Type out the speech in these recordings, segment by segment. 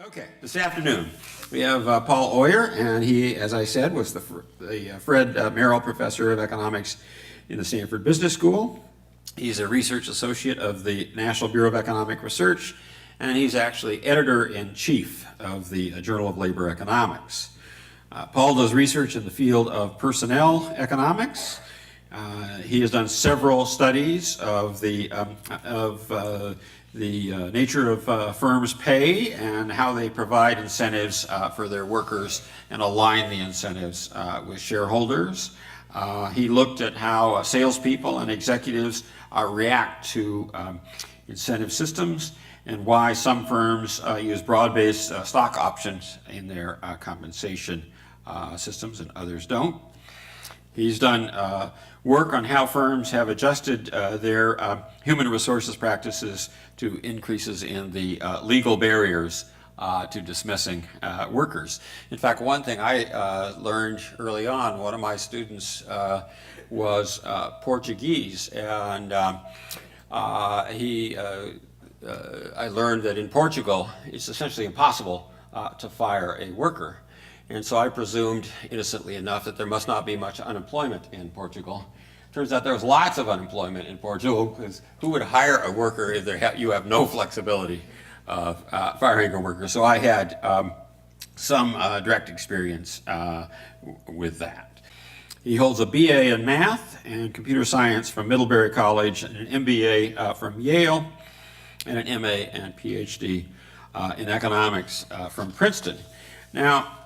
Okay, this afternoon we have Paul Oyer, and he, as I said, was the Fred Merrill Professor of Economics in the Stanford Business School. He's a research associate of the National Bureau of Economic Research, and he's actually editor-in-chief of the Journal of Labor Economics. Paul does research in the field of personnel economics. He has done several studies of the nature of firms' pay and how they provide incentives for their workers and align the incentives with shareholders. He looked at how salespeople and executives react to incentive systems and why some firms use broad-based stock options in their compensation systems and others don't. He's done work on how firms have adjusted their human resources practices to increases in the legal barriers to dismissing workers. In fact, one thing I learned early on, one of my students was Portuguese, and I learned that in Portugal it's essentially impossible to fire a worker. And so I presumed, innocently enough, that there must not be much unemployment in Portugal. Turns out there was lots of unemployment in Portugal, because who would hire a worker if you have no flexibility of firing a worker? So I had some direct experience with that. He holds a BA in math and computer science from Middlebury College, and an MBA from Yale, and an MA and PhD in economics from Princeton. Now,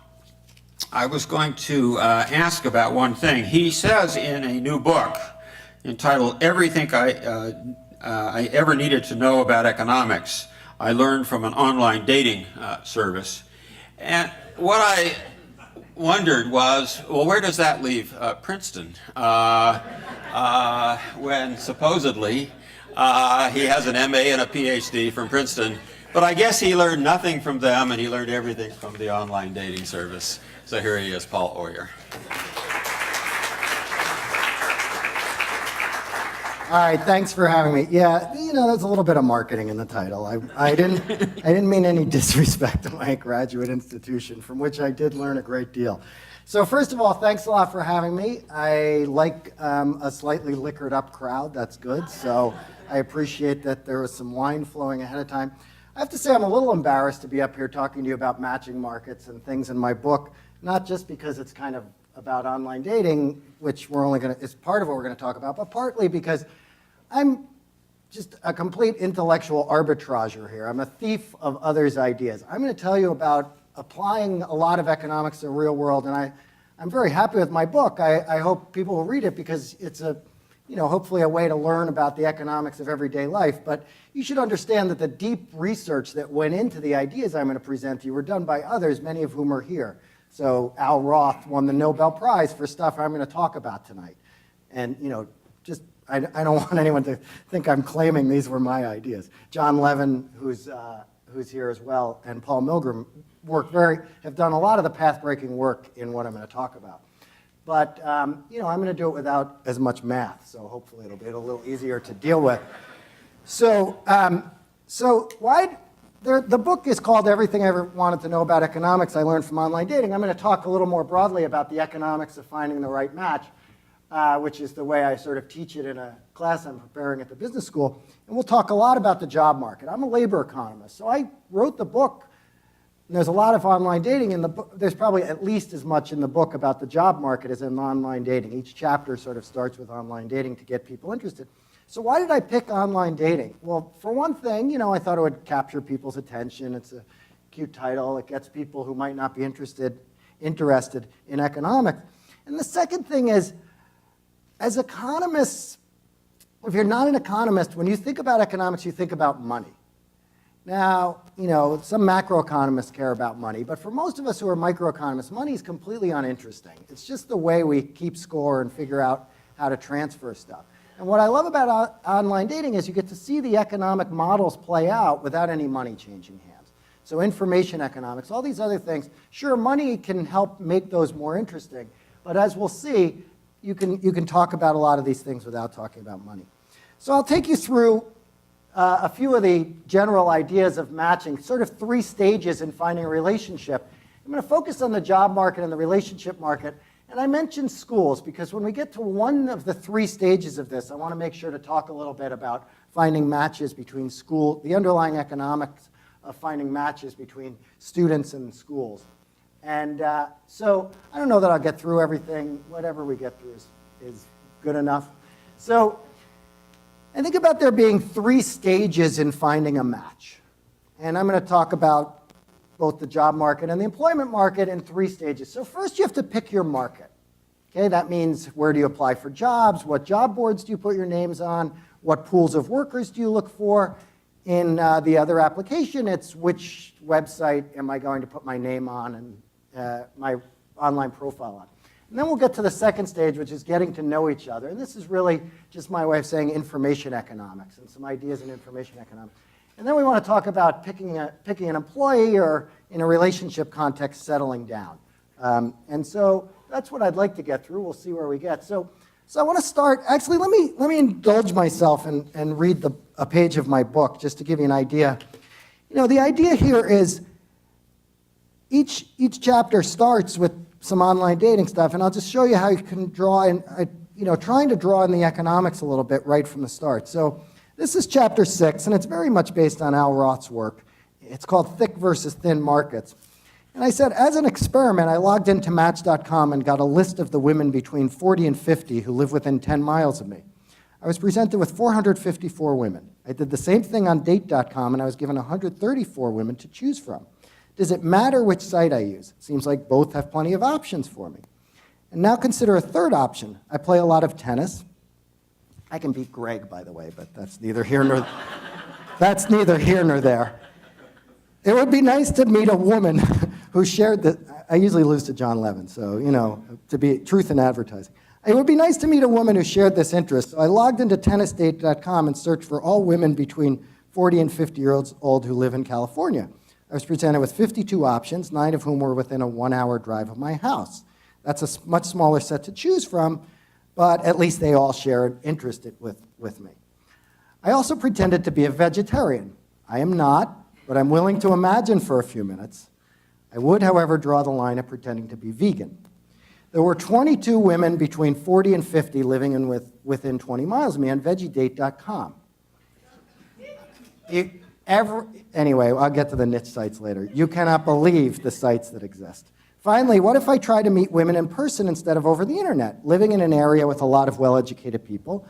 I was going to ask about one thing. He says in a new book entitled "Everything I Ever Needed to Know About Economics, I Learned from an Online Dating Service." And what I wondered was, well, where does that leave Princeton? When supposedly he has an MA and a PhD from Princeton, but I guess he learned nothing from them and he learned everything from the online dating service. So here he is, Paul Oyer. All right, thanks for having me. Yeah, there's a little bit of marketing in the title. I didn't mean any disrespect to my graduate institution, from which I did learn a great deal. So first of all, thanks a lot for having me. I like a slightly liquored up crowd. That's good. So I appreciate that there was some wine flowing ahead of time. I have to say I'm a little embarrassed to be up here talking to you about matching markets and things in my book, not just because it's kind of about online dating, which is part of what we're going to talk about, but partly because I'm just a complete intellectual arbitrager here. I'm a thief of others' ideas. I'm going to tell you about applying a lot of economics to the real world, and I'm very happy with my book. I hope people will read it because it's hopefully a way to learn about the economics of everyday life. But you should understand that the deep research that went into the ideas I'm going to present to you were done by others, many of whom are here. So Al Roth won the Nobel Prize for stuff I'm going to talk about tonight. And, I don't want anyone to think I'm claiming these were my ideas. John Levin, who's here as well, and Paul Milgram have done a lot of the path-breaking work in what I'm going to talk about. But, I'm going to do it without as much math, so hopefully it'll be a little easier to deal with. So the book is called Everything I Ever Wanted to Know About Economics, I Learned from Online Dating. I'm going to talk a little more broadly about the economics of finding the right match, which is the way I sort of teach it in a class I'm preparing at the business school. And we'll talk a lot about the job market. I'm a labor economist, so I wrote the book. And there's a lot of online dating in the book. There's probably at least as much in the book about the job market as in online dating. Each chapter sort of starts with online dating to get people interested. So why did I pick online dating? Well, for one thing, I thought it would capture people's attention. It's a cute title. It gets people who might not be interested in economics. And the second thing is, as economists, if you're not an economist, when you think about economics, you think about money. Now, some macroeconomists care about money, but for most of us who are microeconomists, money is completely uninteresting. It's just the way we keep score and figure out how to transfer stuff. And what I love about online dating is you get to see the economic models play out without any money changing hands. So information economics, all these other things, sure, money can help make those more interesting, but as we'll see, you can talk about a lot of these things without talking about money. So I'll take you through a few of the general ideas of matching, sort of 3 stages in finding a relationship. I'm going to focus on the job market and the relationship market. And I mentioned schools because when we get to one of the 3 stages of this, I want to make sure to talk a little bit about finding matches between the underlying economics of finding matches between students and schools. And so I don't know that I'll get through everything. Whatever we get through is good enough. So I think about there being 3 stages in finding a match. And I'm going to talk about both the job market and the employment market in 3 stages. So first you have to pick your market. Okay, that means where do you apply for jobs? What job boards do you put your names on? What pools of workers do you look for? In the other application, it's which website am I going to put my name on and my online profile on. And then we'll get to the second stage, which is getting to know each other. And this is really just my way of saying information economics and some ideas in information economics. And then we want to talk about picking an employee or, in a relationship context, settling down. And so that's what I'd like to get through. We'll see where we get. So I want to start. Actually, let me indulge myself and read a page of my book just to give you an idea. You know, the idea here is each chapter starts with some online dating stuff, and I'll just show you how you can draw in, trying to draw in the economics a little bit right from the start. So this is chapter 6, and it's very much based on Al Roth's work. It's called Thick versus Thin Markets. And I said, as an experiment, I logged into Match.com and got a list of the women between 40 and 50 who live within 10 miles of me. I was presented with 454 women. I did the same thing on Date.com, and I was given 134 women to choose from. Does it matter which site I use? It seems like both have plenty of options for me. And now consider a third option. I play a lot of tennis. I can beat Greg, by the way, but that's neither here nor there. It would be nice to meet a woman who shared the. I usually lose to John Levin, so, to be truth in advertising. It would be nice to meet a woman who shared this interest. So I logged into tennisdate.com and searched for all women between 40 and 50 years old who live in California. I was presented with 52 options, 9 of whom were within a 1-hour drive of my house. That's a much smaller set to choose from, but at least they all share an interest with me. I also pretended to be a vegetarian. I am not, but I'm willing to imagine for a few minutes. I would, however, draw the line at pretending to be vegan. There were 22 women between 40 and 50 living within 20 miles of me on VeggieDate.com. Anyway, I'll get to the niche sites later. You cannot believe the sites that exist. Finally, what if I try to meet women in person instead of over the internet? Living in an area with a lot of well-educated people,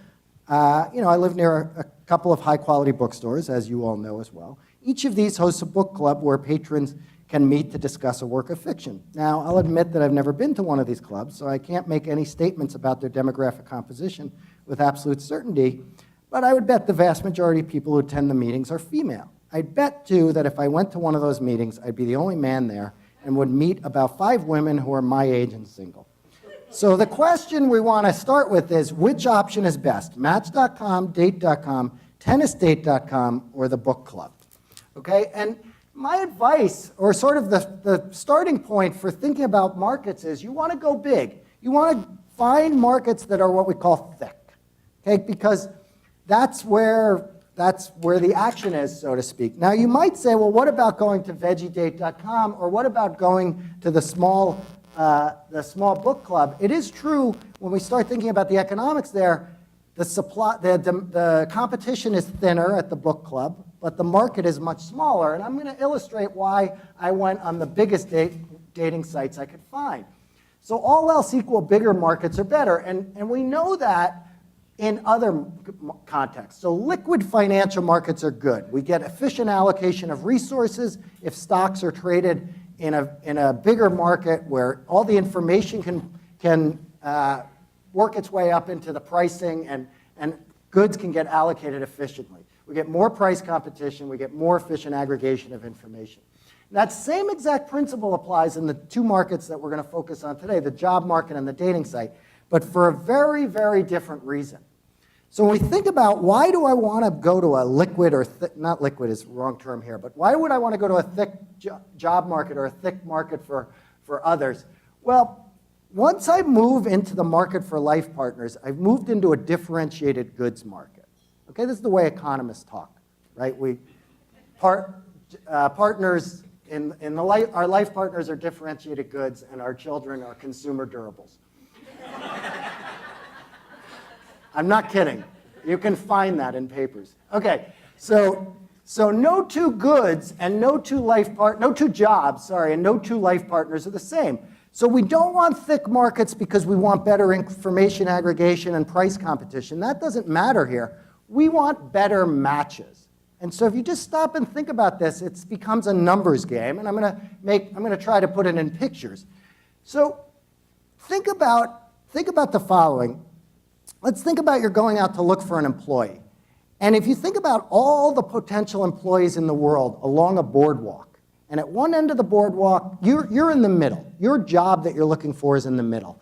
I live near a couple of high-quality bookstores, as you all know as well. Each of these hosts a book club where patrons can meet to discuss a work of fiction. Now, I'll admit that I've never been to one of these clubs, so I can't make any statements about their demographic composition with absolute certainty, but I would bet the vast majority of people who attend the meetings are female. I'd bet, too, that if I went to one of those meetings, I'd be the only man there and would meet about 5 women who are my age and single. So the question we want to start with is, which option is best? Match.com, Date.com, TennisDate.com, or the book club? Okay, and my advice, or sort of the starting point for thinking about markets is you want to go big. You want to find markets that are what we call thick, okay, because that's where the action is, so to speak. Now, you might say, well, what about going to VeggieDate.com, or what about going to the small book club? It is true, when we start thinking about the economics there, the competition is thinner at the book club, but the market is much smaller. And I'm going to illustrate why I went on the biggest dating sites I could find. So all else equal, bigger markets are better. And we know that in other contexts. So liquid financial markets are good. We get efficient allocation of resources if stocks are traded in a bigger market where all the information can work its way up into the pricing and goods can get allocated efficiently. We get more price competition, we get more efficient aggregation of information. That same exact principle applies in the 2 markets that we're going to focus on today, the job market and the dating site, but for a very, very different reason. So when we think about why do I want to go to a liquid or not liquid is the wrong term here, but why would I want to go to a thick job market or a thick market for others? Well, once I move into the market for life partners, I've moved into a differentiated goods market. Okay, this is the way economists talk. right? Partners our life partners are differentiated goods, and our children are consumer durables. I'm not kidding. You can find that in papers. Okay, so no two goods and no two jobs, and no two life partners are the same. So we don't want thick markets because we want better information aggregation and price competition. That doesn't matter here. We want better matches. And so if you just stop and think about this, it becomes a numbers game, and I'm going to try to put it in pictures. So think about the following. Let's think about you're going out to look for an employee. And if you think about all the potential employees in the world along a boardwalk, and at one end of the boardwalk, you're in the middle. Your job that you're looking for is in the middle.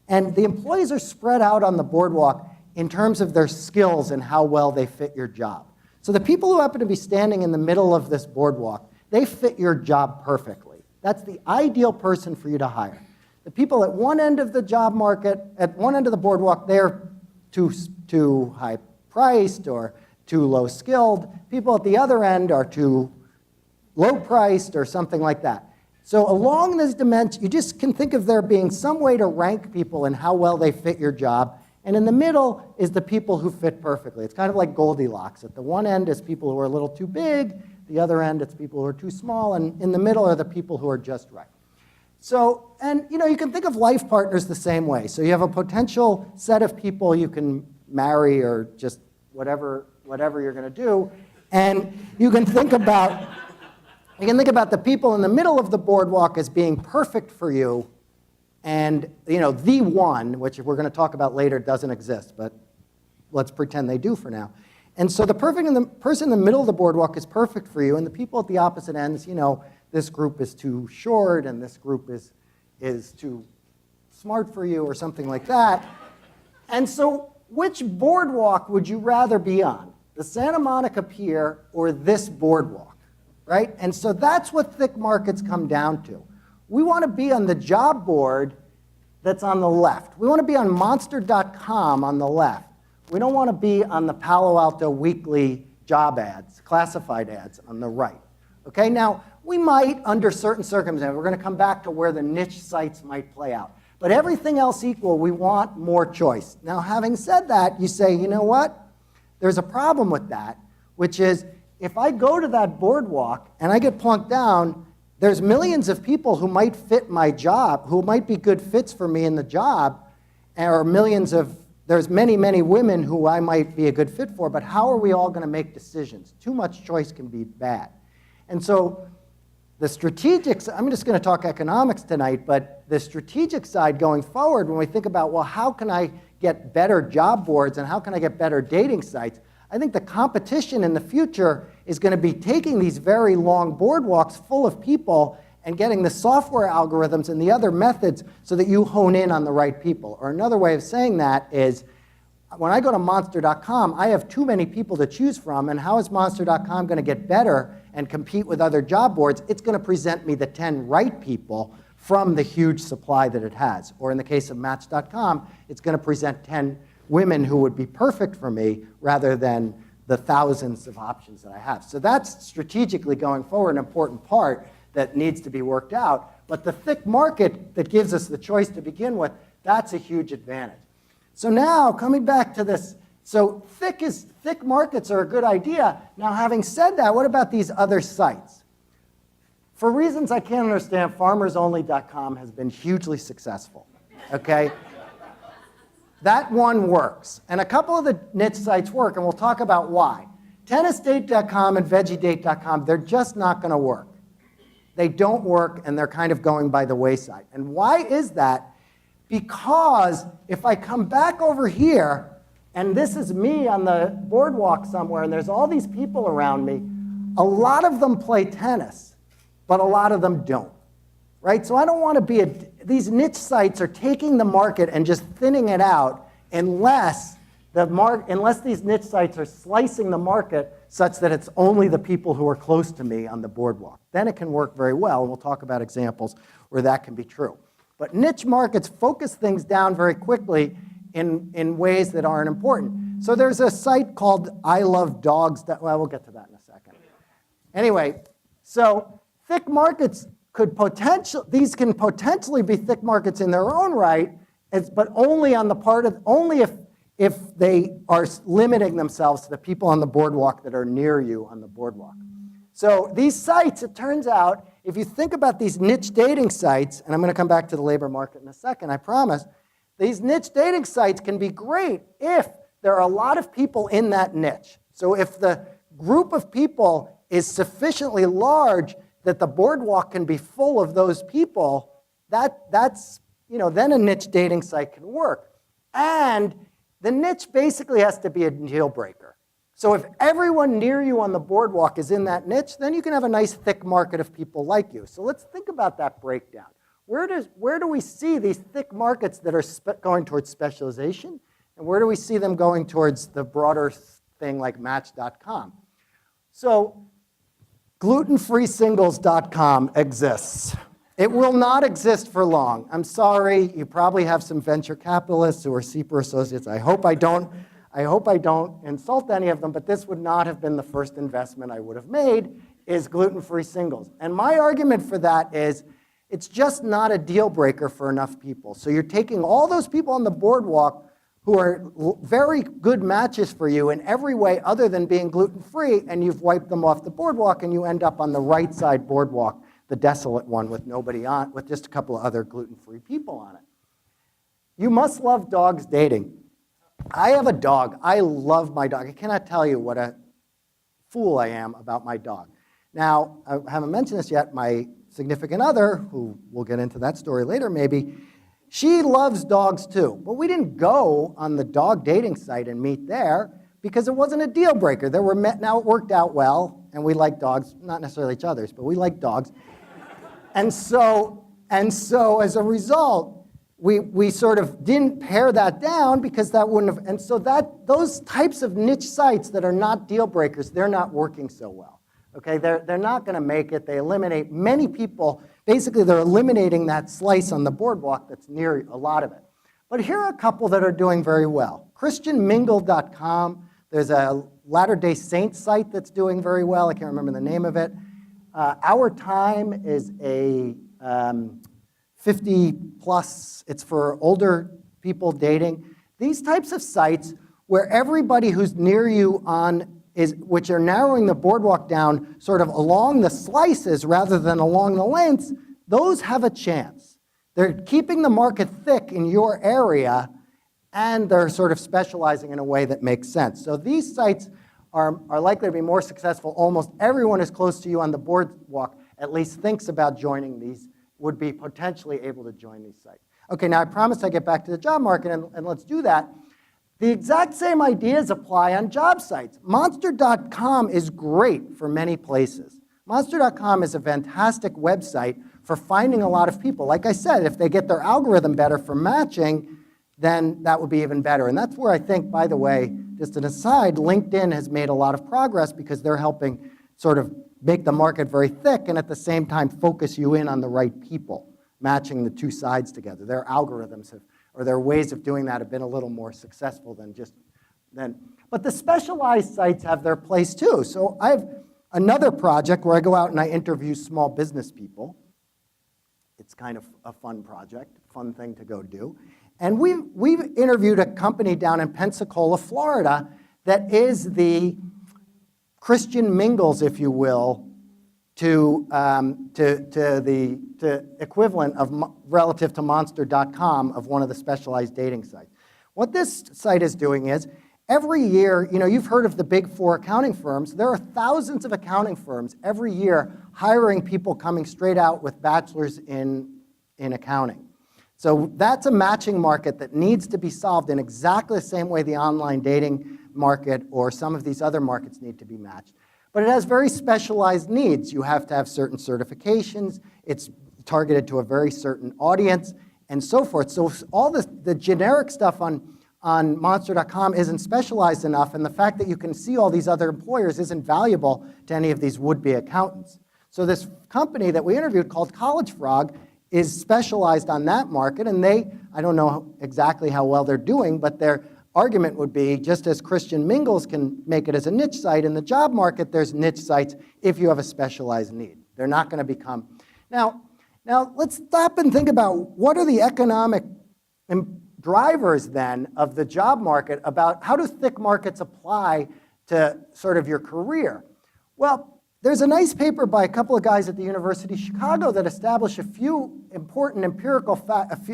And the employees are spread out on the boardwalk in terms of their skills and how well they fit your job. So the people who happen to be standing in the middle of this boardwalk, they fit your job perfectly. That's the ideal person for you to hire. The people at one end of the job market, at one end of the boardwalk, they're too high priced or too low skilled. People at the other end are too low priced or something like that. So along this dimension, you just can think of there being some way to rank people and how well they fit your job. And in the middle is the people who fit perfectly. It's kind of like Goldilocks. At the one end is people who are a little too big. The other end, it's people who are too small. And in the middle are the people who are just right. So, and you can think of life partners the same way. So you have a potential set of people you can marry or just whatever you're going to do. And you can think about the people in the middle of the boardwalk as being perfect for you. And the one, which we're going to talk about later, doesn't exist, but let's pretend they do for now. And so the person in the middle of the boardwalk is perfect for you, and the people at the opposite ends, this group is too short, and this group is too smart for you, or something like that. And so which boardwalk would you rather be on? The Santa Monica Pier or this boardwalk, right? And so that's what thick markets come down to. We want to be on the job board that's on the left. We want to be on monster.com on the left. We don't want to be on the Palo Alto weekly job ads, classified ads on the right. Okay, now we might, under certain circumstances, we're going to come back to where the niche sites might play out. But everything else equal, we want more choice. Now, having said that, you say, you know what? There's a problem with that, which is if I go to that boardwalk and I get plunked down, there's millions of people who might fit my job, who might be good fits for me in the job, or there's many, many women who I might be a good fit for, but how are we all going to make decisions? Too much choice can be bad. And so the strategic, I'm just going to talk economics tonight, but the strategic side going forward, when we think about, well, how can I get better job boards and how can I get better dating sites, I think the competition in the future is going to be taking these very long boardwalks full of people and getting the software algorithms and the other methods so that you hone in on the right people. Or another way of saying that is, when I go to monster.com, I have too many people to choose from, and how is monster.com going to get better and compete with other job boards? It's going to present me the 10 right people from the huge supply that it has. Or in the case of match.com, it's going to present 10 women who would be perfect for me rather than the thousands of options that I have. So that's strategically going forward an important part that needs to be worked out. But the thick market that gives us the choice to begin with, that's a huge advantage. So now, coming back to this, so thick markets are a good idea. Now, having said that, what about these other sites? For reasons I can't understand, farmersonly.com has been hugely successful, okay? That one works. And a couple of the niche sites work, and we'll talk about why. Tennisdate.com and veggiedate.com, they're just not going to work. They don't work, and they're kind of going by the wayside. And why is that? Because if I come back over here, and this is me on the boardwalk somewhere, and there's all these people around me, a lot of them play tennis, but a lot of them don't. Right? So I don't want to be these niche sites are taking the market and just thinning it out unless these niche sites are slicing the market such that it's only the people who are close to me on the boardwalk. Then it can work very well, and we'll talk about examples where that can be true. But niche markets focus things down very quickly in ways that aren't important. So there's a site called I Love Dogs. Well, we'll get to that in a Anyway, so thick markets these can potentially be thick markets in their own right, but only on the only if they are limiting themselves to the people on the boardwalk that are near you on the boardwalk. So these sites, it turns out, if you think about these niche dating sites, and I'm going to come back to the labor market in a second, I promise, these niche dating sites can be great if there are a lot of people in that niche. So if the group of people is sufficiently large that the boardwalk can be full of those people, that's, then a niche dating site can work. And the niche basically has to be a deal breaker. So if everyone near you on the boardwalk is in that niche, then you can have a nice thick market of people like you. So let's think about that breakdown. Where do we see these thick markets that are going towards specialization? And where do we see them going towards the broader thing like Match.com? So glutenfreesingles.com exists. It will not exist for long. I'm sorry, you probably have some venture capitalists who are SIEPR Associates. I hope I don't insult any of them, but this would not have been the first investment I would have made, is gluten-free singles. And my argument for that is it's just not a deal breaker for enough people. So you're taking all those people on the boardwalk who are very good matches for you in every way other than being gluten-free, and you've wiped them off the boardwalk, and you end up on the right side boardwalk, the desolate one with nobody on, with just a couple of other gluten-free people on it. You must love dogs dating. I have a dog. I love my dog. I cannot tell you what a fool I am about my dog. Now, I haven't mentioned this yet. My significant other, who we'll get into that story later maybe, she loves dogs too. But we didn't go on the dog dating site and meet there because it wasn't a deal breaker. Now it worked out well, and we like dogs, not necessarily each other's, but we like dogs. And so as a result, we sort of didn't pare that down because that wouldn't have, and so those types of niche sites that are not deal breakers, they're not working so well. Okay, they're not going to make it. They eliminate many people. Basically, they're eliminating that slice on the boardwalk that's near a lot of it. But here are a couple that are doing very well. ChristianMingle.com. There's a Latter-day Saints site that's doing very well. I can't remember the name of it. Our Time is a 50 plus. It's for older people dating. These types of sites where everybody who's near you which are narrowing the boardwalk down sort of along the slices rather than along the lengths, those have a chance. They're keeping the market thick in your area, and they're sort of specializing in a way that makes sense. So these sites are likely to be more successful. Almost everyone who's close to you on the boardwalk at least thinks about joining these, would be potentially able to join these sites. Okay, now I promised I'd get back to the job market, and let's do that. The exact same ideas apply on job sites. Monster.com is great for many places. Monster.com is a fantastic website for finding a lot of people. Like I said, if they get their algorithm better for matching, then that would be even better. And that's where I think, by the way, just an aside, LinkedIn has made a lot of progress because they're helping sort of make the market very thick and at the same time focus you in on the right people, matching the two sides together. Their algorithms or their ways of doing that have been a little more successful than but the specialized sites have their place too. So I have another project where I go out and I interview small business people. It's kind of a fun project, fun thing to go do. And we've interviewed a company down in Pensacola, Florida, that is the Christian Mingles, if you will, to the equivalent of relative to Monster.com of one of the specialized dating sites. What this site is doing is every year, you've heard of the big four accounting firms. There are thousands of accounting firms every year hiring people coming straight out with bachelors in accounting. So that's a matching market that needs to be solved in exactly the same way the online dating market or some of these other markets need to be matched. But it has very specialized needs. You have to have certain certifications. It's targeted to a very certain audience and so forth. So all the generic stuff on Monster.com isn't specialized enough, and the fact that you can see all these other employers isn't valuable to any of these would-be accountants. So this company that we interviewed called College Frog is specialized on that market, and I don't know exactly how well they're doing, but they're argument would be, just as Christian Mingles can make it as a niche site, in the job market there's niche sites if you have a specialized need. They're not going to become. Now let's stop and think about what are the economic drivers then of the job market, about how do thick markets apply to sort of your career. Well, there's a nice paper by a couple of guys at the University of Chicago that established a few important empirical facts.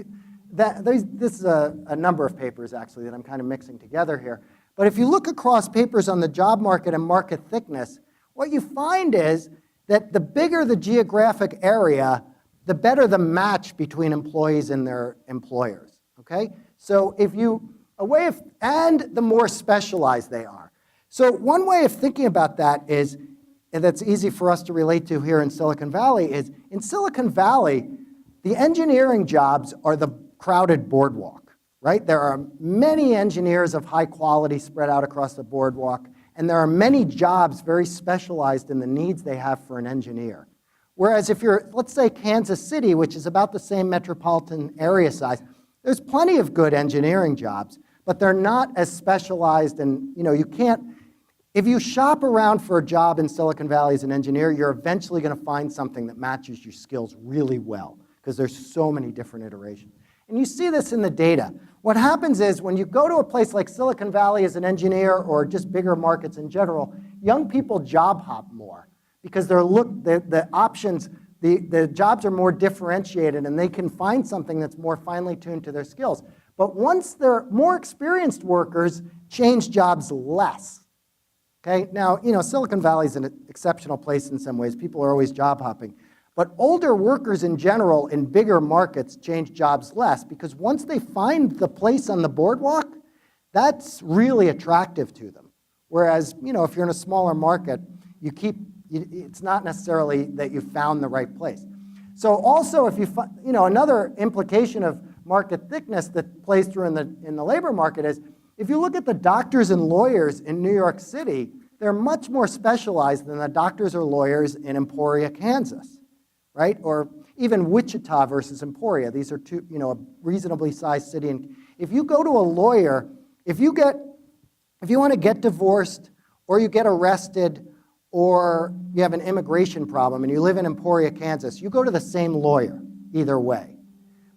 This is a number of papers, actually, that I'm kind of mixing together here. But if you look across papers on the job market and market thickness, what you find is that the bigger the geographic area, the better the match between employees and their employers, okay? So and the more specialized they are. So one way of thinking about that is, and that's easy for us to relate to here in Silicon Valley, is in Silicon Valley, the engineering jobs are the crowded boardwalk, right? There are many engineers of high quality spread out across the boardwalk, and there are many jobs very specialized in the needs they have for an engineer. Whereas if you're, let's say, Kansas City, which is about the same metropolitan area size, there's plenty of good engineering jobs, but they're not as specialized, and you can't, if you shop around for a job in Silicon Valley as an engineer, you're eventually going to find something that matches your skills really well, because there's so many different iterations. And you see this in the data. What happens is when you go to a place like Silicon Valley as an engineer, or just bigger markets in general, young people job hop more because the options, the jobs are more differentiated and they can find something that's more finely tuned to their skills. But once they're more experienced workers, change jobs less. Okay? Now, Silicon Valley is an exceptional place in some ways. People are always job hopping. But older workers in general in bigger markets change jobs less, because once they find the place on the boardwalk, that's really attractive to them. Whereas, if you're in a smaller market, it's not necessarily that you found the right place. So also, if another implication of market thickness that plays through in the labor market is, if you look at the doctors and lawyers in New York City, they're much more specialized than the doctors or lawyers in Emporia, Kansas. Right? Or even Wichita versus Emporia. These are two, a reasonably sized city. And if you go to a lawyer, if you want to get divorced, or you get arrested, or you have an immigration problem and you live in Emporia, Kansas, you go to the same lawyer either way.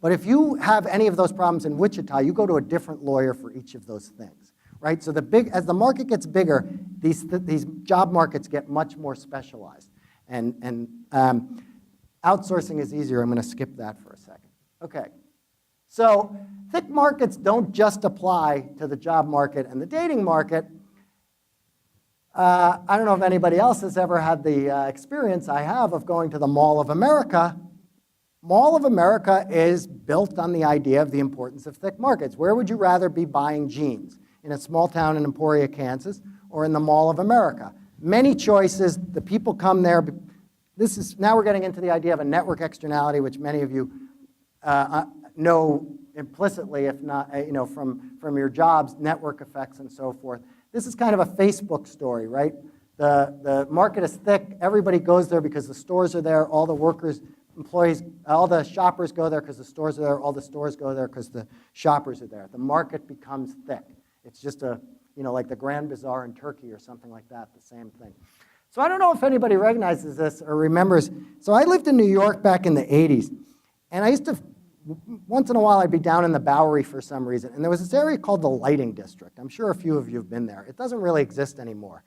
But if you have any of those problems in Wichita, you go to a different lawyer for each of those things. Right? So as the market gets bigger, these job markets get much more specialized. Outsourcing is easier. I'm going to skip that for a second. Okay. So thick markets don't just apply to the job market and the dating market. I don't know if anybody else has ever had the experience I have of going to the Mall of America. Mall of America is built on the idea of the importance of thick markets. Where would you rather be buying jeans? In a small town in Emporia, Kansas, or in the Mall of America? Many choices. The people come there. Now we're getting into the idea of a network externality, which many of you know implicitly, if not from your jobs, network effects and so forth. This is kind of a Facebook story, right? The market is thick. Everybody goes there because the stores are there. All the workers, employees, all the shoppers go there because the stores are there. All the stores go there because the shoppers are there. The market becomes thick. It's just like the Grand Bazaar in Turkey or something like that, the same thing. So I don't know if anybody recognizes this or remembers. So I lived in New York back in the 80s. And I used to, once in a while, I'd be down in the Bowery for some reason. And there was this area called the Lighting District. I'm sure a few of you have been there. It doesn't really exist anymore.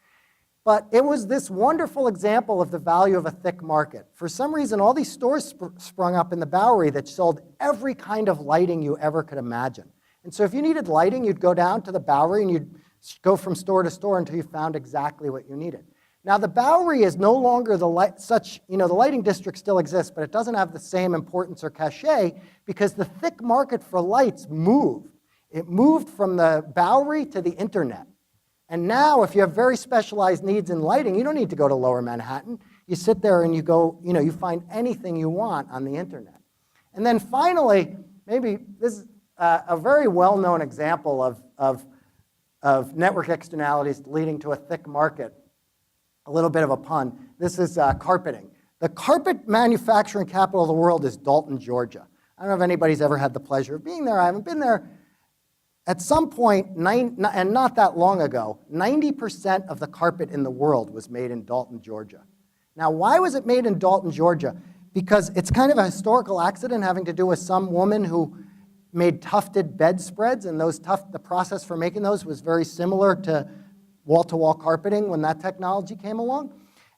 But it was this wonderful example of the value of a thick market. For some reason, all these stores sprung up in the Bowery that sold every kind of lighting you ever could imagine. And so if you needed lighting, you'd go down to the Bowery and you'd go from store to store until you found exactly what you needed. Now, the Bowery is no longer the lighting district still exists, but it doesn't have the same importance or cachet because the thick market for lights moved. It moved from the Bowery to the internet. And now, if you have very specialized needs in lighting, you don't need to go to Lower Manhattan. You sit there and you find anything you want on the internet. And then finally, maybe this is a very well-known example of network externalities leading to a thick market. A little bit of a pun. This is carpeting. The carpet manufacturing capital of the world is Dalton, Georgia. I don't know if anybody's ever had the pleasure of being there. I haven't been there. at some point, and not that long ago, 90% of the carpet in the world was made in Dalton, Georgia. Now, why was it made in Dalton, Georgia? Because it's kind of a historical accident having to do with some woman who made tufted bedspreads, and the process for making those was very similar to wall-to-wall carpeting when that technology came along.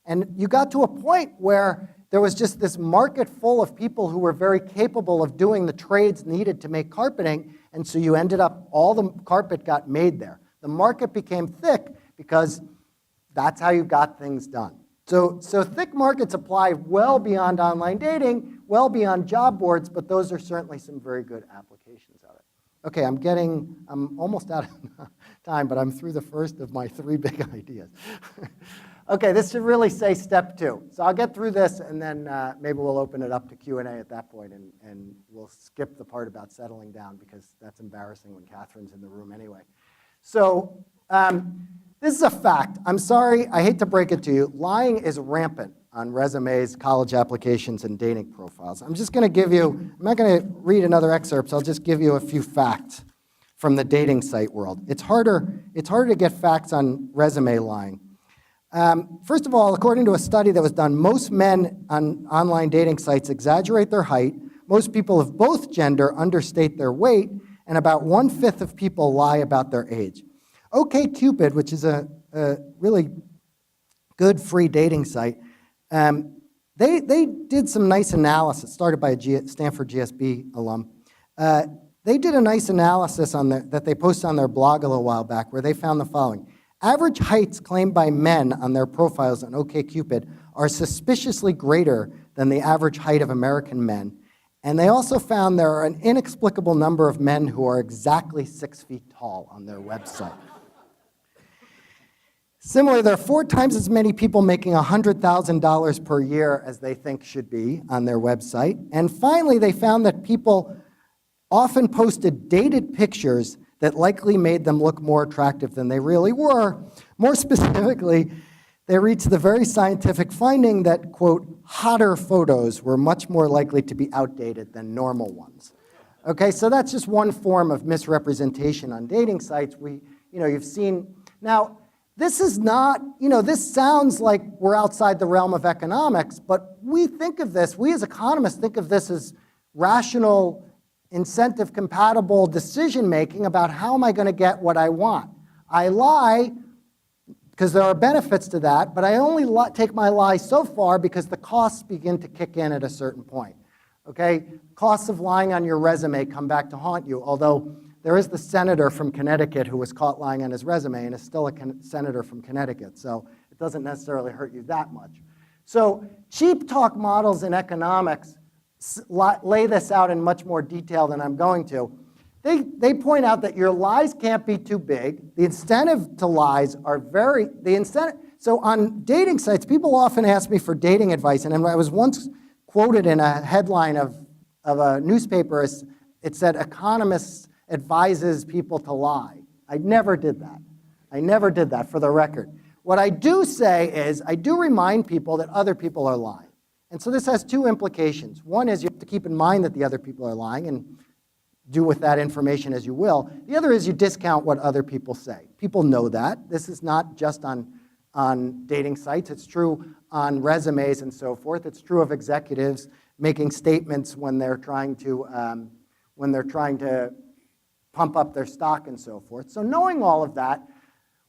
And you got to a point where there was just this market full of people who were very capable of doing the trades needed to make carpeting, and so you ended up, all the carpet got made there. The market became thick because that's how you got things done. So thick markets apply well beyond online dating, well beyond job boards, but those are certainly some very good applications of it. Okay, I'm almost out of time, but I'm through the first of my 3 big ideas. Okay, this should really say step 2. So I'll get through this, and then maybe we'll open it up to Q&A at that point, and we'll skip the part about settling down, because that's embarrassing when Catherine's in the room anyway. So this is a fact. I'm sorry, I hate to break it to you. Lying is rampant on resumes, college applications, and dating profiles. I'm just going to give you, I'm not going to read another excerpt, so I'll just give you a few facts from the dating site world. It's harder to get facts on resume lying. First of all, according to a study that was done, most men on online dating sites exaggerate their height. Most people of both gender understate their weight, and about 1/5 of people lie about their age. OkCupid, which is a really good free dating site, they did some nice analysis, started by a Stanford GSB alum. They did a nice analysis that they posted on their blog a little while back, where they found the following. Average heights claimed by men on their profiles on OkCupid are suspiciously greater than the average height of American men. And they also found there are an inexplicable number of men who are exactly 6 feet tall on their website. Similarly, there are 4 times as many people making $100,000 per year as they think should be on their website. And finally, they found that people often posted dated pictures that likely made them look more attractive than they really were. More specifically, they reached the very scientific finding that, quote, hotter photos were much more likely to be outdated than normal ones. Okay, so that's just one form of misrepresentation on dating sites. You've seen, now, this is not, this sounds like we're outside the realm of economics, but we as economists think of this as rational, incentive-compatible decision-making about how am I going to get what I want. I lie because there are benefits to that, but I only take my lie so far because the costs begin to kick in at a certain point. Okay? Costs of lying on your resume come back to haunt you, although there is the senator from Connecticut who was caught lying on his resume and is still a senator from Connecticut, so it doesn't necessarily hurt you that much. So cheap talk models in economics lay this out in much more detail than I'm going to. They point out that your lies can't be too big. The incentive to lies are so on dating sites, people often ask me for dating advice, and I was once quoted in a headline of a newspaper. It said, economists advises people to lie. I never did that. I never did that, for the record. What I do say is, I do remind people that other people are lying. And so this has 2 implications. One is you have to keep in mind that the other people are lying and do with that information as you will. The other is you discount what other people say. People know that. This is not just on dating sites. It's true on resumes and so forth. It's true of executives making statements when they're trying to pump up their stock and so forth. So knowing all of that,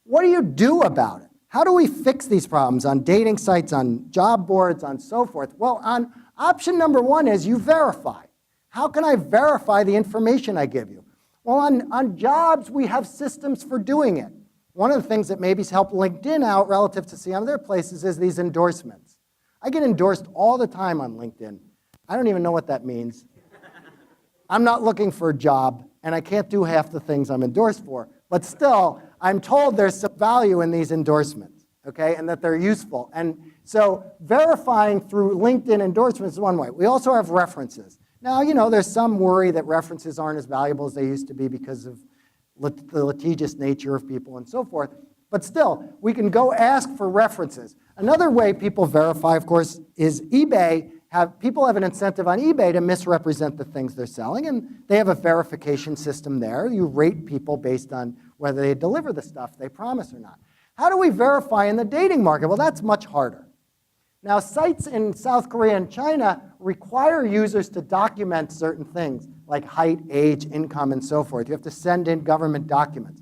what do you do about it? How do we fix these problems on dating sites, on job boards, on so forth? Well, on option number 1 is you verify. How can I verify the information I give you? Well, on jobs, we have systems for doing it. One of the things that maybe help LinkedIn out relative to some other places is these endorsements. I get endorsed all the time on LinkedIn. I don't even know what that means. I'm not looking for a job, and I can't do half the things I'm endorsed for. But still, I'm told there's some value in these endorsements, okay, and that they're useful. And so verifying through LinkedIn endorsements is one way. We also have references. Now, there's some worry that references aren't as valuable as they used to be because of the litigious nature of people and so forth. But still, we can go ask for references. Another way people verify, of course, is eBay people have an incentive on eBay to misrepresent the things they're selling, and they have a verification system there. You rate people based on whether they deliver the stuff they promise or not. How do we verify in the dating market? Well, that's much harder. Now, sites in South Korea and China require users to document certain things, like height, age, income, and so forth. You have to send in government documents.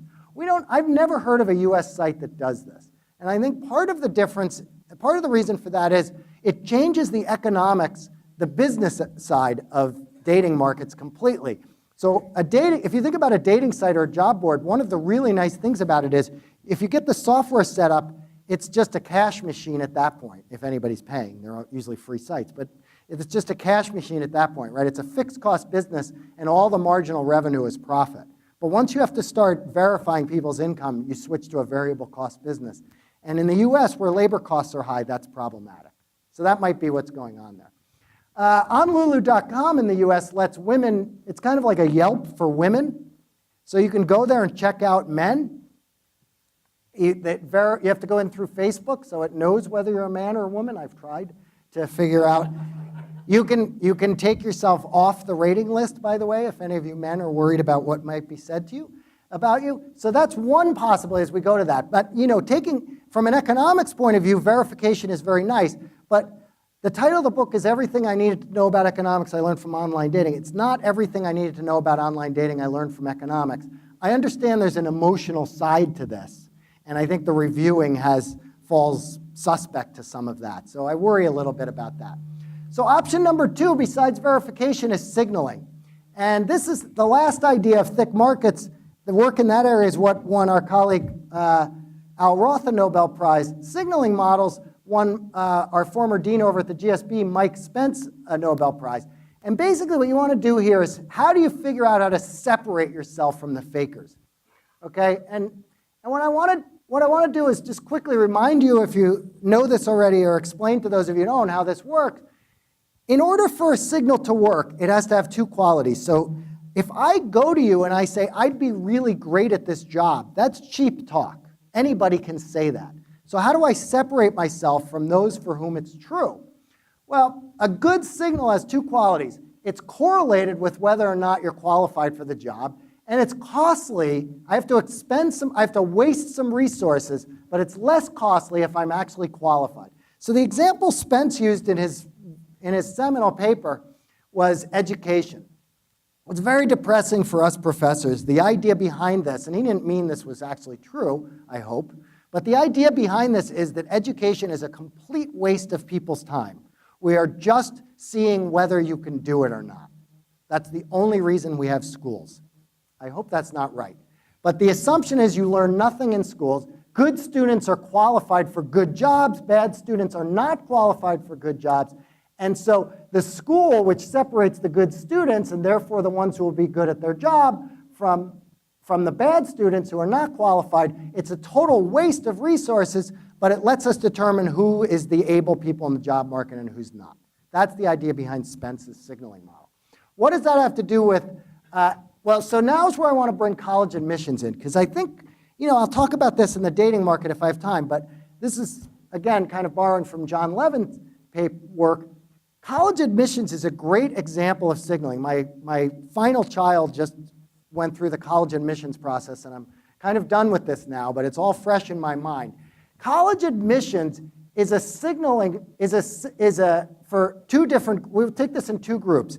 I've never heard of a US site that does this. And I think part of the reason for that is it changes the economics, the business side of dating markets completely. So if you think about a dating site or a job board, one of the really nice things about it is if you get the software set up, it's just a cash machine at that point, if anybody's paying. They're usually free sites, but it's just a cash machine at that point, right? It's a fixed cost business, and all the marginal revenue is profit. But once you have to start verifying people's income, you switch to a variable cost business. And in the US, where labor costs are high, that's problematic. So that might be what's going on there. OnLulu.com in the US lets women, it's kind of like a Yelp for women. So you can go there and check out men. You have to go in through Facebook so it knows whether you're a man or a woman. I've tried to figure out. You can take yourself off the rating list, by the way, if any of you men are worried about what might be said to you about you. So that's one possibility as we go to that. But taking from an economics point of view, verification is very nice. But the title of the book is Everything I Needed to Know About Economics I Learned from Online Dating. It's not everything I needed to know about online dating I learned from economics. I understand there's an emotional side to this. And I think the reviewing falls suspect to some of that. So I worry a little bit about that. So option number 2, besides verification, is signaling. And this is the last idea of thick markets. The work in that area is what won our colleague Al Roth a Nobel Prize. Signaling models won our former dean over at the GSB, Mike Spence, a Nobel Prize. And basically what you want to do here is how do you figure out how to separate yourself from the fakers? Okay, and what I want to do is just quickly remind you, if you know this already, or explain to those of you who don't how this works. In order for a signal to work, it has to have 2 qualities. So if I go to you and I say, I'd be really great at this job, that's cheap talk. Anybody can say that. So how do I separate myself from those for whom it's true? Well, a good signal has 2 qualities. It's correlated with whether or not you're qualified for the job, and it's costly. I have to waste some resources, but it's less costly if I'm actually qualified. So the example Spence used in his seminal paper was education. What's very depressing for us professors, the idea behind this, and he didn't mean this was actually true, I hope, but the idea behind this is that education is a complete waste of people's time. We are just seeing whether you can do it or not. That's the only reason we have schools. I hope that's not right. But the assumption is you learn nothing in schools. Good students are qualified for good jobs. Bad students are not qualified for good jobs. And so the school, which separates the good students, and therefore the ones who will be good at their job, from the bad students who are not qualified, it's a total waste of resources, but it lets us determine who is the able people in the job market and who's not. That's the idea behind Spence's signaling model. What does that have to do with, well, so now's where I want to bring college admissions in, because I think, I'll talk about this in the dating market if I have time, but this is, again, kind of borrowing from John Levin's work. College admissions is a great example of signaling. My final child just went through the college admissions process, and I'm kind of done with this now, but it's all fresh in my mind. College admissions is a signaling, for 2 different, we'll take this in 2 groups.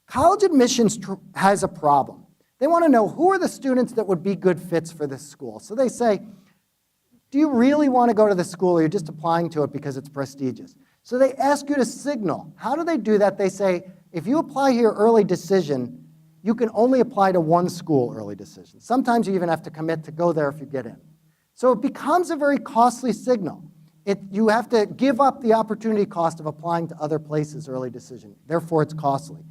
College admissions has a problem. They want to know who are the students that would be good fits for this school. So they say, do you really want to go to the school, or you're just applying to it because it's prestigious? So they ask you to signal. How do they do that? They say, if you apply here early decision, you can only apply to 1 school early decision. Sometimes you even have to commit to go there if you get in. So it becomes a very costly signal. You have to give up the opportunity cost of applying to other places early decision. Therefore, it's costly.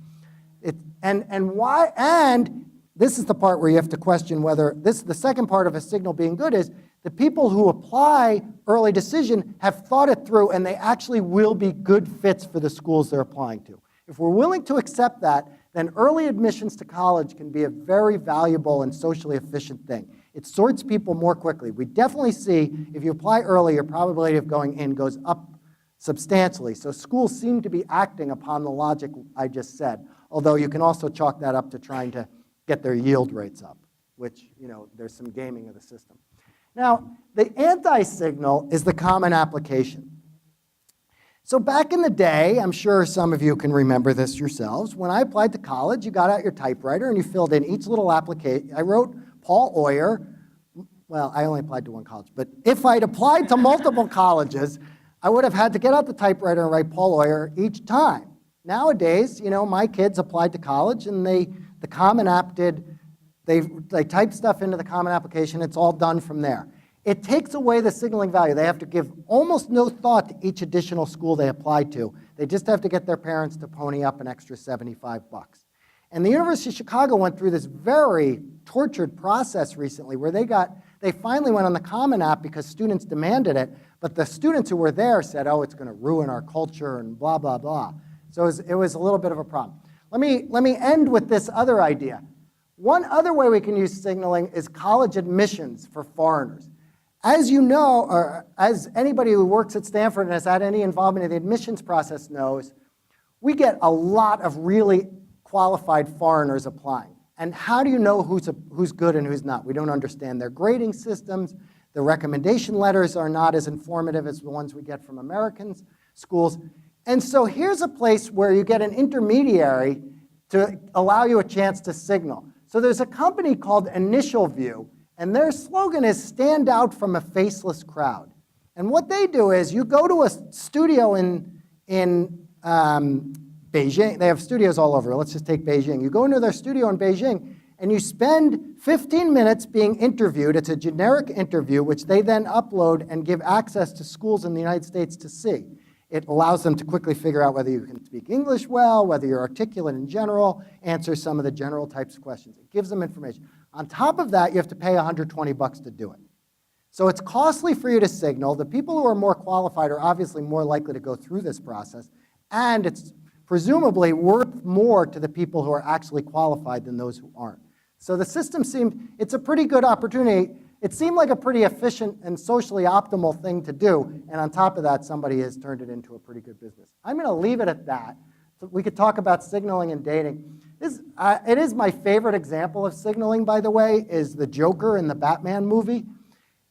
And why? And this is the part where you have to question whether the second part of a signal being good is the people who apply early decision have thought it through, and they actually will be good fits for the schools they're applying to. If we're willing to accept that, then early admissions to college can be a very valuable and socially efficient thing. It sorts people more quickly. We definitely see if you apply early, your probability of going in goes up substantially. So schools seem to be acting upon the logic I just said, although you can also chalk that up to trying to get their yield rates up, which, there's some gaming of the system. Now, the anti-signal is the common application. So back in the day, I'm sure some of you can remember this yourselves, when I applied to college, you got out your typewriter and you filled in each little application. I wrote Paul Oyer. Well, I only applied to one college, but if I'd applied to multiple colleges, I would have had to get out the typewriter and write Paul Oyer each time. Nowadays, my kids applied to college and the Common App they type stuff into the Common Application, it's all done from there. It takes away the signaling value. They have to give almost no thought to each additional school they apply to. They just have to get their parents to pony up an extra $75. And the University of Chicago went through this very tortured process recently where they finally went on the Common App because students demanded it, but the students who were there said, oh, it's going to ruin our culture and blah, blah, blah. So it was a little bit of a problem. Let me end with this other idea. One other way we can use signaling is college admissions for foreigners. As you know, or as anybody who works at Stanford and has had any involvement in the admissions process knows, we get a lot of really qualified foreigners applying. And how do you know who's good and who's not? We don't understand their grading systems. The recommendation letters are not as informative as the ones we get from American schools. And so here's a place where you get an intermediary to allow you a chance to signal. So there's a company called Initial View, and their slogan is stand out from a faceless crowd. And what they do is you go to a studio in Beijing. They have studios all over. Let's just take Beijing. You go into their studio in Beijing, and you spend 15 minutes being interviewed. It's a generic interview, which they then upload and give access to schools in the United States to see. It allows them to quickly figure out whether you can speak English well, whether you're articulate in general, answer some of the general types of questions. It gives them information. On top of that, you have to pay $120 to do it. So it's costly for you to signal. The people who are more qualified are obviously more likely to go through this process, and it's presumably worth more to the people who are actually qualified than those who aren't. So the system it's a pretty good opportunity. It seemed like a pretty efficient and socially optimal thing to do, and on top of that, somebody has turned it into a pretty good business. I'm going to leave it at that. So we could talk about signaling and dating. It is my favorite example of signaling, by the way, is the Joker in the Batman movie.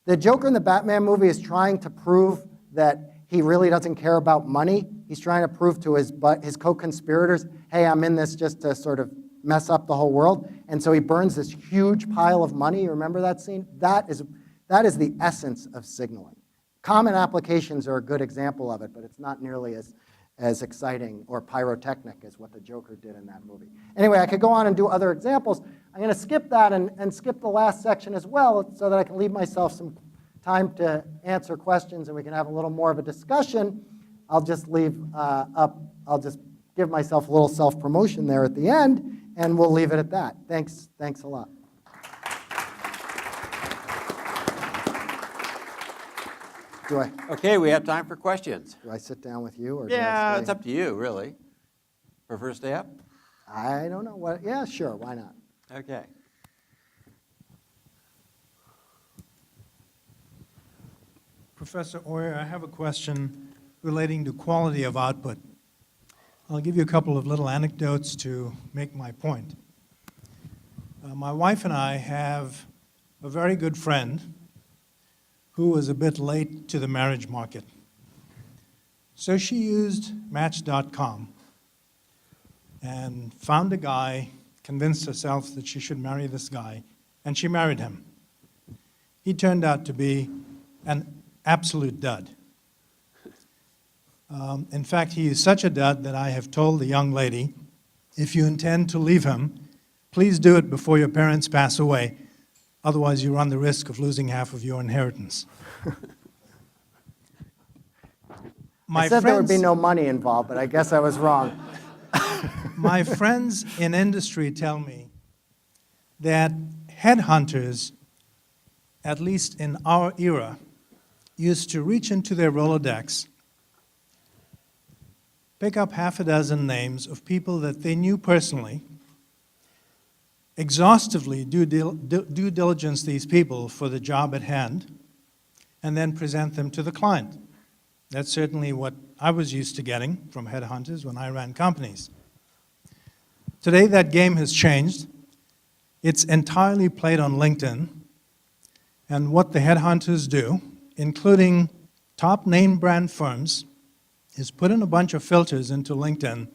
The Joker in the Batman movie is trying to prove that he really doesn't care about money. He's trying to prove to his co-conspirators, hey, I'm in this just to sort of mess up the whole world. And so he burns this huge pile of money. You remember that scene? That is the essence of signaling. Common applications are a good example of it, but it's not nearly as exciting or pyrotechnic as what the Joker did in that movie. Anyway, I could go on and do other examples. I'm going to skip that and skip the last section as well so that I can leave myself some time to answer questions and we can have a little more of a discussion. I'll just I'll just give myself a little self-promotion there at the end, and we'll leave it at that. Thanks a lot. Okay, we have time for questions. Do I sit down with you? Or Yeah, it's up to you, really. Prefer to stay up? I don't know. Yeah, sure. Why not? Okay. Professor Oyer, I have a question relating to quality of output. I'll give you a couple of little anecdotes to make my point. My wife and I have a very good friend who was a bit late to the marriage market. So she used Match.com and found a guy, convinced herself that she should marry this guy, and she married him. He turned out to be an absolute dud. In fact, he is such a dud that I have told the young lady, if you intend to leave him, please do it before your parents pass away. Otherwise, you run the risk of losing half of your inheritance. I said there would be no money involved, but I guess I was wrong. My friends in industry tell me that headhunters, at least in our era, used to reach into their Rolodex, pick up half a dozen names of people that they knew personally, exhaustively due diligence these people for the job at hand, and then present them to the client. That's certainly what I was used to getting from headhunters when I ran companies. Today, that game has changed. It's entirely played on LinkedIn. And what the headhunters do, including top name brand firms, is put in a bunch of filters into LinkedIn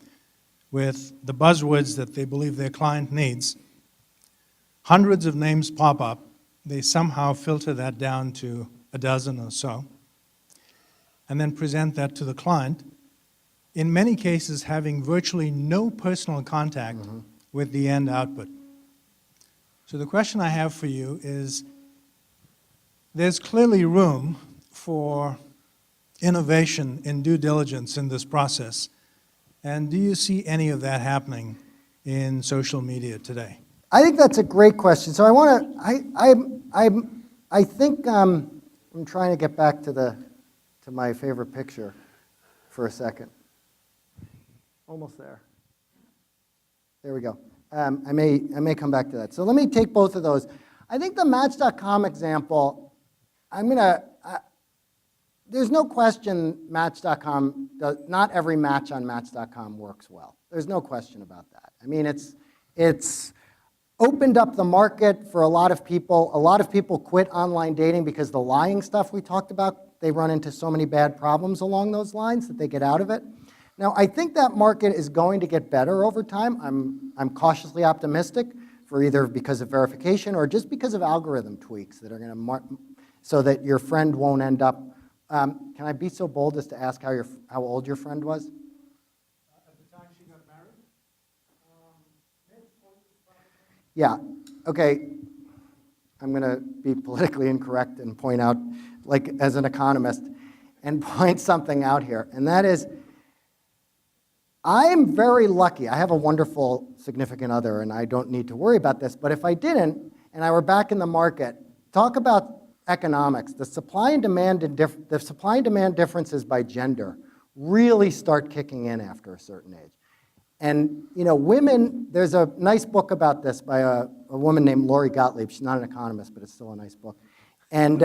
with the buzzwords that they believe their client needs. Hundreds of names pop up. They somehow filter that down to a dozen or so, and then present that to the client, in many cases having virtually no personal contact with the end output. So the question I have for you is, there's clearly room for innovation in due diligence in this process. And do you see any of that happening in social media today? I think that's a great question. So I think I'm trying to get back to my favorite picture for a second. Almost there. There we go. I may come back to that. So let me take both of those. I think the Match.com example, there's no question Match.com, not every match on Match.com works well. There's no question about that. I mean, it's opened up the market for a lot of people. A lot of people quit online dating because the lying stuff we talked about, they run into so many bad problems along those lines that they get out of it. Now, I think that market is going to get better over time. I'm cautiously optimistic for either because of verification or just because of algorithm tweaks that are going to so that your friend won't end up. Can I be so bold as to ask how old your friend was? At the time she got married? Yeah, okay. I'm going to be politically incorrect and point out, like as an economist, and point something out here. And that is, I'm very lucky. I have a wonderful significant other, and I don't need to worry about this. But if I didn't, and I were back in the market, talk about economics. The supply and demand differences by gender really start kicking in after a certain age. And women, there's a nice book about this by a woman named Lori Gottlieb. She's not an economist, but it's still a nice book. And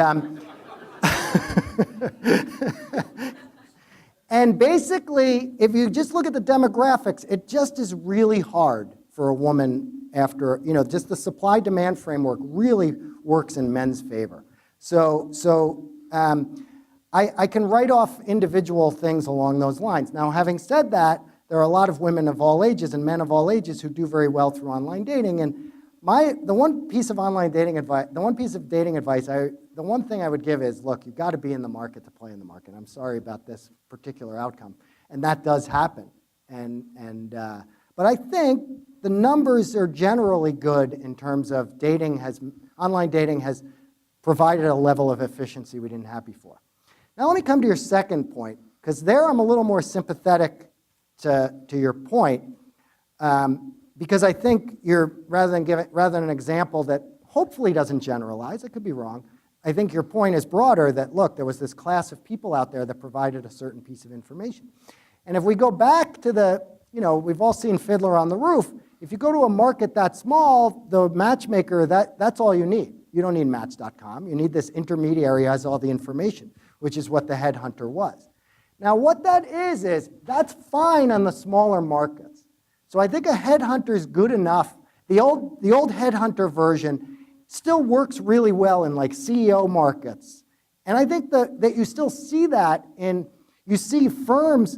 and basically, if you just look at the demographics, it just is really hard for a woman after, just the supply-demand framework really works in men's favor. So I can write off individual things along those lines. Now, having said that, there are a lot of women of all ages and men of all ages who do very well through online dating. And the one piece of dating advice, the one thing I would give is, look, you've got to be in the market to play in the market. I'm sorry about this particular outcome, and that does happen. But I think the numbers are generally good in terms of online dating has provided a level of efficiency we didn't have before. Now let me come to your second point, because there I'm a little more sympathetic to your point, because I think rather than an example that hopefully doesn't generalize, it could be wrong, I think your point is broader that, look, there was this class of people out there that provided a certain piece of information. And if we go back to we've all seen Fiddler on the Roof. If you go to a market that small, the matchmaker, that's all you need. You don't need Match.com. You need this intermediary who has all the information, which is what the headhunter was. Now, what that is that's fine on the smaller markets. So I think a headhunter is good enough. The old headhunter version still works really well in like CEO markets. And I think that you still see that you see firms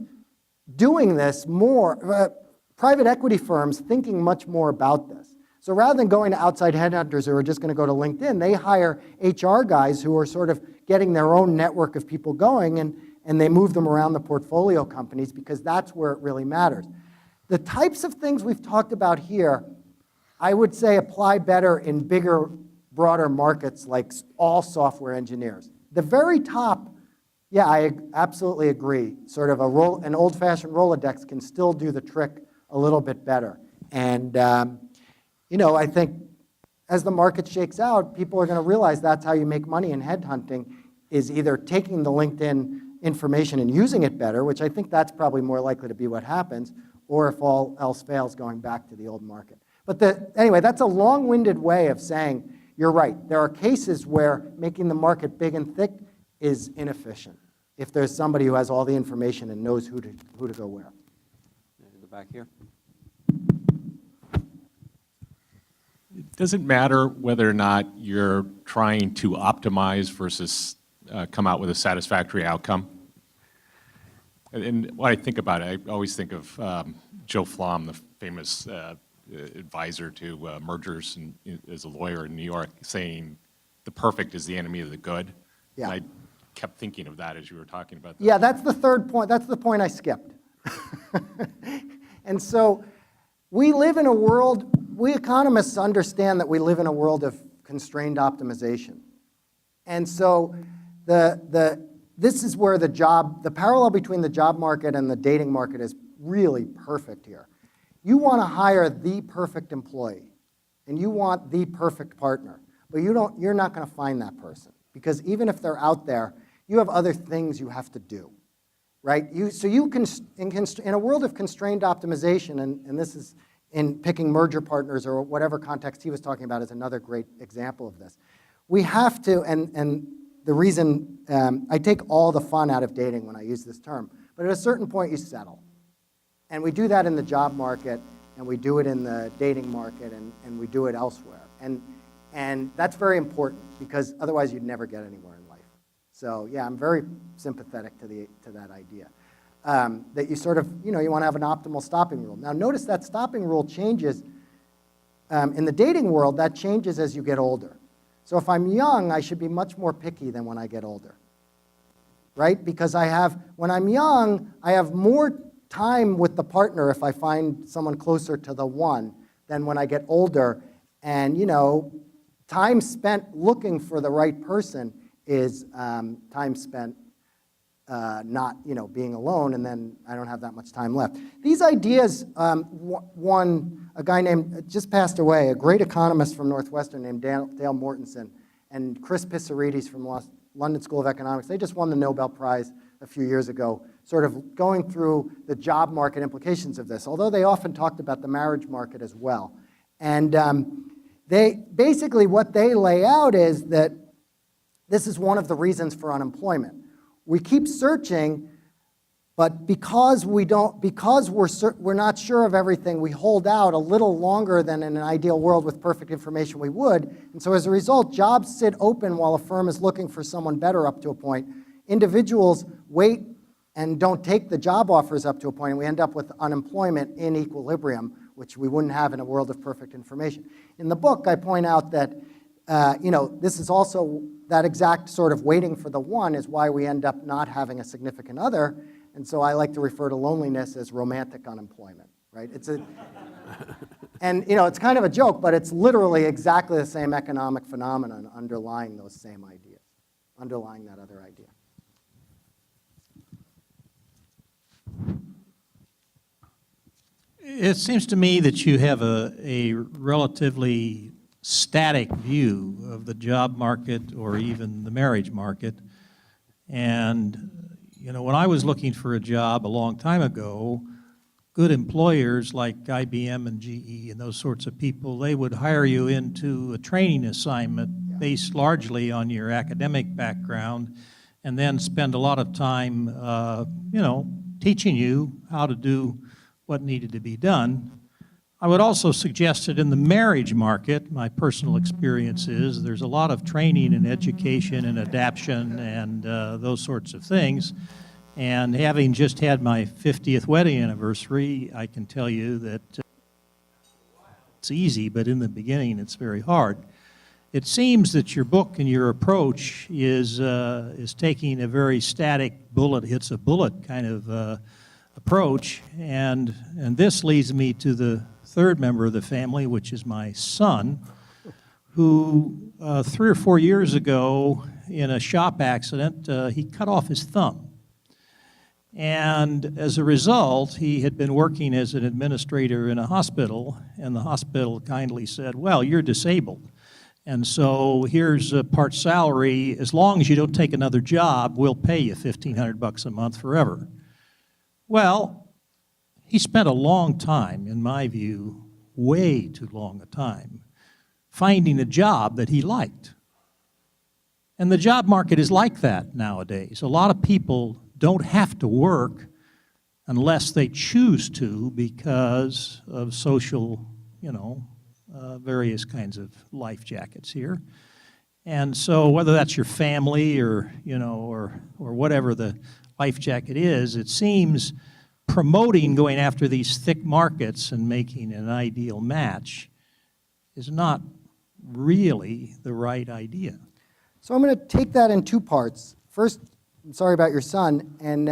doing this more, private equity firms thinking much more about this. So rather than going to outside headhunters who are just going to go to LinkedIn, they hire HR guys who are sort of getting their own network of people going, and they move them around the portfolio companies because that's where it really matters. The types of things we've talked about here, I would say apply better in bigger, broader markets like all software engineers. The very top, yeah, I absolutely agree. Sort of an old-fashioned Rolodex can still do the trick a little bit better. And I think as the market shakes out, people are going to realize that's how you make money in headhunting, is either taking the LinkedIn information and using it better, which I think that's probably more likely to be what happens, or if all else fails, going back to the old market. But anyway, that's a long-winded way of saying, you're right. There are cases where making the market big and thick is inefficient. if there's somebody who has all the information and knows who to go where. Go back here. Does it matter whether or not you're trying to optimize versus come out with a satisfactory outcome? And when I think about it, I always think of Joe Flom, the famous advisor to mergers and as a lawyer in New York, saying the perfect is the enemy of the good. Yeah. And I kept thinking of that as you were talking about that. Yeah, that's the third point. That's the point I skipped. And so we live in a world, we economists understand that we live in a world of constrained optimization. And so this is where the parallel between the job market and the dating market is really perfect here. You want to hire the perfect employee, and you want the perfect partner, but you're not going to find that person, because even if they're out there, you have other things you have to do, right? In a world of constrained optimization, and this is in picking merger partners or whatever context he was talking about is another great example of this. We have to, and the reason I take all the fun out of dating when I use this term, but at a certain point you settle. And we do that in the job market, and we do it in the dating market, and we do it elsewhere. And that's very important, because otherwise you'd never get anywhere in life. So yeah, I'm very sympathetic to that idea. That you sort of, you want to have an optimal stopping rule. Now notice that stopping rule changes. In the dating world, that changes as you get older. So if I'm young, I should be much more picky than when I get older, right? Because when I'm young, I have more time with the partner if I find someone closer to the one than when I get older. And, time spent looking for the right person is time spent not, being alone, and then I don't have that much time left. These ideas, a guy named, just passed away, a great economist from Northwestern named Dale Mortensen, and Chris Pissarides from London School of Economics, they just won the Nobel Prize a few years ago, sort of going through the job market implications of this, although they often talked about the marriage market as well. And basically what they lay out is that this is one of the reasons for unemployment. We keep searching, but because we're not sure of everything, we hold out a little longer than in an ideal world with perfect information we would. And so as a result, jobs sit open while a firm is looking for someone better up to a point. Individuals wait and don't take the job offers up to a point, and we end up with unemployment in equilibrium, which we wouldn't have in a world of perfect information. In the book, I point out that this is also that exact sort of waiting for the one is why we end up not having a significant other. And so I like to refer to loneliness as romantic unemployment, right? And it's kind of a joke, but it's literally exactly the same economic phenomenon underlying those same ideas, underlying that other idea. It seems to me that you have a relatively static view of the job market or even the marriage market. And, when I was looking for a job a long time ago, good employers like IBM and GE and those sorts of people, they would hire you into a training assignment based largely on your academic background, and then spend a lot of time, teaching you how to do what needed to be done. I would also suggest that in the marriage market, my personal experience is there's a lot of training and education and adaptation and those sorts of things. And having just had my 50th wedding anniversary, I can tell you that it's easy, but in the beginning it's very hard. It seems that your book and your approach is taking a very static bullet hits a bullet kind of approach, and this leads me to the third member of the family, which is my son, who 3 or 4 years ago in a shop accident, he cut off his thumb. And as a result, he had been working as an administrator in a hospital, and the hospital kindly said, well, you're disabled. And so here's a part salary. As long as you don't take another job, we'll pay you $1,500 a month forever. Well, he spent a long time, in my view, way too long a time, finding a job that he liked. And the job market is like that nowadays. A lot of people don't have to work unless they choose to because of social, various kinds of life jackets here. And so whether that's your family or, or whatever the life jacket is, it seems promoting going after these thick markets and making an ideal match is not really the right idea. So I'm going to take that in two parts. First, I'm sorry about your son, and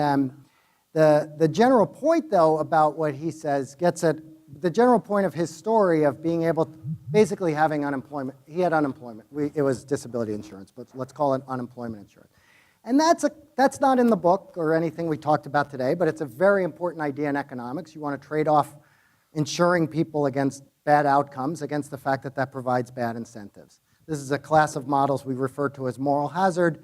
the general point, though, about what he says gets at the general point of his story of being able, basically having unemployment. He had unemployment. It was disability insurance, but let's call it unemployment insurance. And that's not in the book or anything we talked about today, but it's a very important idea in economics. You want to trade off insuring people against bad outcomes against the fact that that provides bad incentives. This is a class of models we refer to as moral hazard.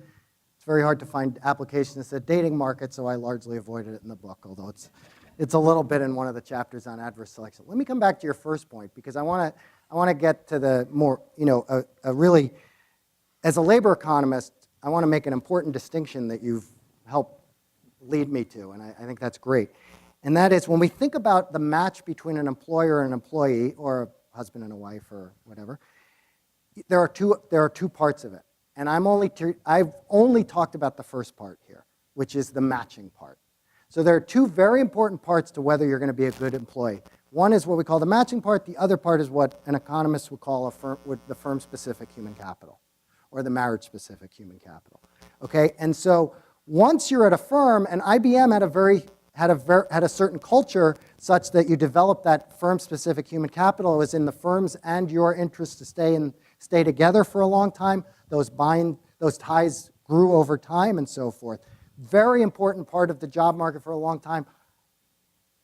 It's very hard to find applications to the dating market, so I largely avoided it in the book, although it's a little bit in one of the chapters on adverse selection. Let me come back to your first point, because I want to get to the more, really, as a labor economist, I want to make an important distinction that you've helped lead me to, and I think that's great. And that is when we think about the match between an employer and an employee, or a husband and a wife, or whatever, there are two parts of it. And I've only talked about the first part here, which is the matching part. So there are two very important parts to whether you're going to be a good employee. One is what we call the matching part. The other part is what an economist would call the firm-specific human capital, or the marriage-specific human capital. Okay, and so once you're at a firm, and IBM had a certain culture such that you developed that firm-specific human capital. It was in the firm's and your interest to stay together for a long time. Those ties grew over time and so forth. Very important part of the job market for a long time.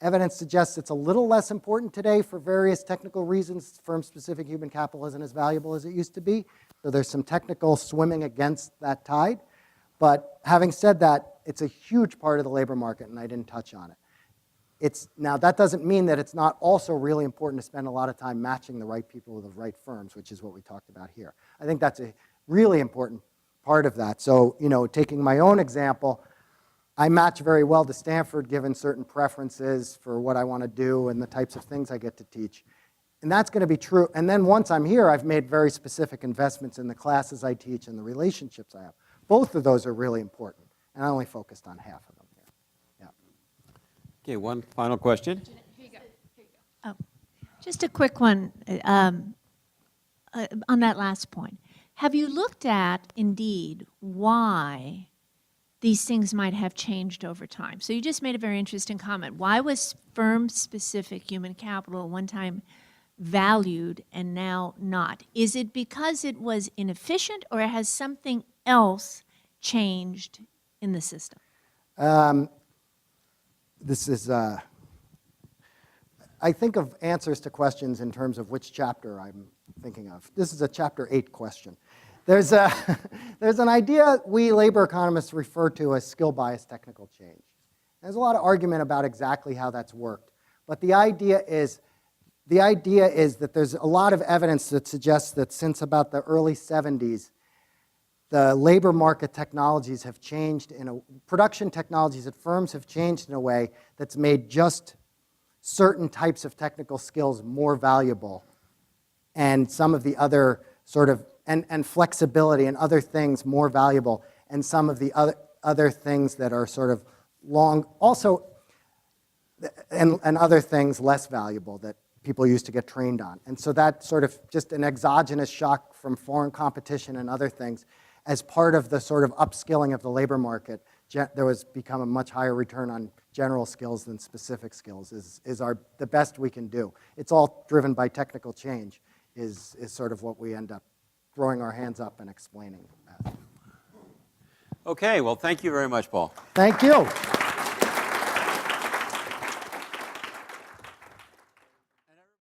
Evidence suggests it's a little less important today for various technical reasons. Firm-specific human capital isn't as valuable as it used to be. So there's some technical swimming against that tide. But having said that, it's a huge part of the labor market, and I didn't touch on it. Now, that doesn't mean that it's not also really important to spend a lot of time matching the right people with the right firms, which is what we talked about here. I think that's a really important part of that. So, taking my own example, I match very well to Stanford given certain preferences for what I want to do and the types of things I get to teach. And that's going to be true. And then once I'm here, I've made very specific investments in the classes I teach and the relationships I have. Both of those are really important. And I only focused on half of them here. Yeah. Okay, one final question. Oh, just a quick one on that last point. Have you looked at, indeed, why these things might have changed over time? So you just made a very interesting comment. Why was firm-specific human capital at one time valued and now not? Is it because it was inefficient, or has something else changed in the system? This is, I think of answers to questions in terms of which chapter I'm thinking of. This is a chapter 8 question. There's an idea we labor economists refer to as skill-biased technical change. There's a lot of argument about exactly how that's worked. But the idea is that there's a lot of evidence that suggests that since about the early 70s, the labor market technologies have changed production technologies at firms have changed in a way that's made just certain types of technical skills more valuable, and some of the other sort of, and flexibility and other things more valuable, and some of the other things that are sort of long, also, and other things less valuable that people used to get trained on. And so that sort of just an exogenous shock from foreign competition and other things, as part of the sort of upskilling of the labor market, there was become a much higher return on general skills than specific skills is the best we can do. It's all driven by technical change is sort of what we end up throwing our hands up and explaining. Okay, well, thank you very much, Paul. Thank you.